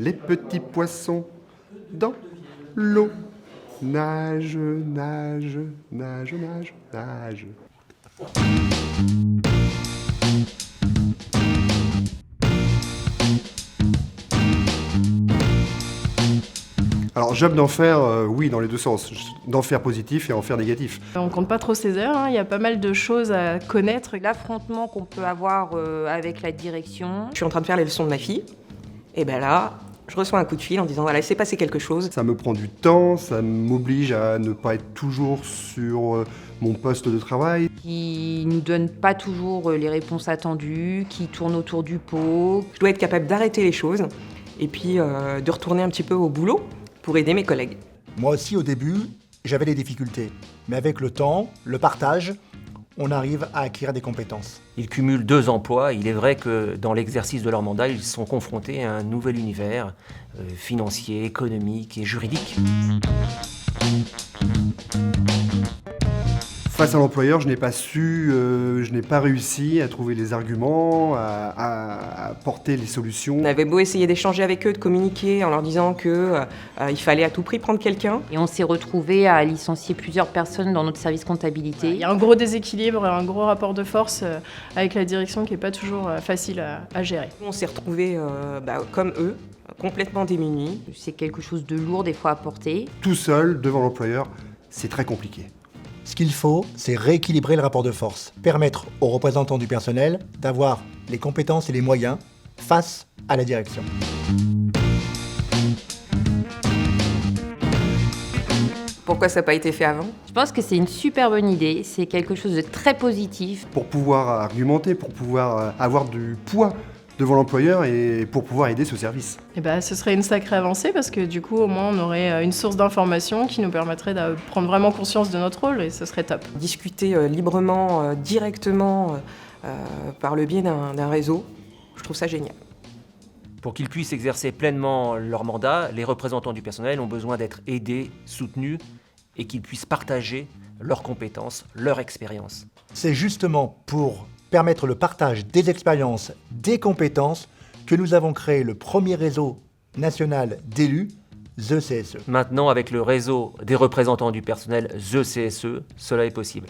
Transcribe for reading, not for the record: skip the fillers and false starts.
les petits poissons dans l'eau. Nage, nage, nage, nage, nage. Alors, job d'enfer, oui, dans les deux sens. D'enfer positif et enfer négatif. On compte pas trop ses heures, hein. Il y a pas mal de choses à connaître. L'affrontement qu'on peut avoir avec la direction. Je suis en train de faire les leçons de ma fille, et ben là, je reçois un coup de fil en disant voilà, il s'est passé quelque chose. Ça me prend du temps, ça m'oblige à ne pas être toujours sur mon poste de travail. Qui nous donne pas toujours les réponses attendues, qui tourne autour du pot. Je dois être capable d'arrêter les choses et puis de retourner un petit peu au boulot pour aider mes collègues. Moi aussi, au début, j'avais des difficultés. Mais avec le temps, le partage, on arrive à acquérir des compétences. Ils cumulent 2 emplois. Il est vrai que dans l'exercice de leur mandat, ils sont confrontés à un nouvel univers financier, économique et juridique. Face à l'employeur, je n'ai pas réussi à trouver les arguments, à porter les solutions. On avait beau essayer d'échanger avec eux, de communiquer en leur disant qu'il fallait à tout prix prendre quelqu'un. Et on s'est retrouvés à licencier plusieurs personnes dans notre service comptabilité. Il y a un gros déséquilibre, un gros rapport de force avec la direction qui n'est pas toujours facile à gérer. On s'est retrouvés comme eux, complètement démunis. C'est quelque chose de lourd des fois à porter. Tout seul, devant l'employeur, c'est très compliqué. Ce qu'il faut, c'est rééquilibrer le rapport de force, permettre aux représentants du personnel d'avoir les compétences et les moyens face à la direction. Pourquoi ça n'a pas été fait avant ? Je pense que c'est une super bonne idée, c'est quelque chose de très positif. Pour pouvoir argumenter, pour pouvoir avoir du poids devant l'employeur et pour pouvoir aider ce service. Et ce serait une sacrée avancée parce que du coup, au moins, on aurait une source d'information qui nous permettrait de prendre vraiment conscience de notre rôle et ce serait top. Discuter librement, directement, par le biais d'un réseau, je trouve ça génial. Pour qu'ils puissent exercer pleinement leur mandat, les représentants du personnel ont besoin d'être aidés, soutenus et qu'ils puissent partager leurs compétences, leur expérience. C'est justement pour permettre le partage des expériences, des compétences, que nous avons créé le premier réseau national d'élus, The CSE. Maintenant, avec le réseau des représentants du personnel, The CSE, cela est possible.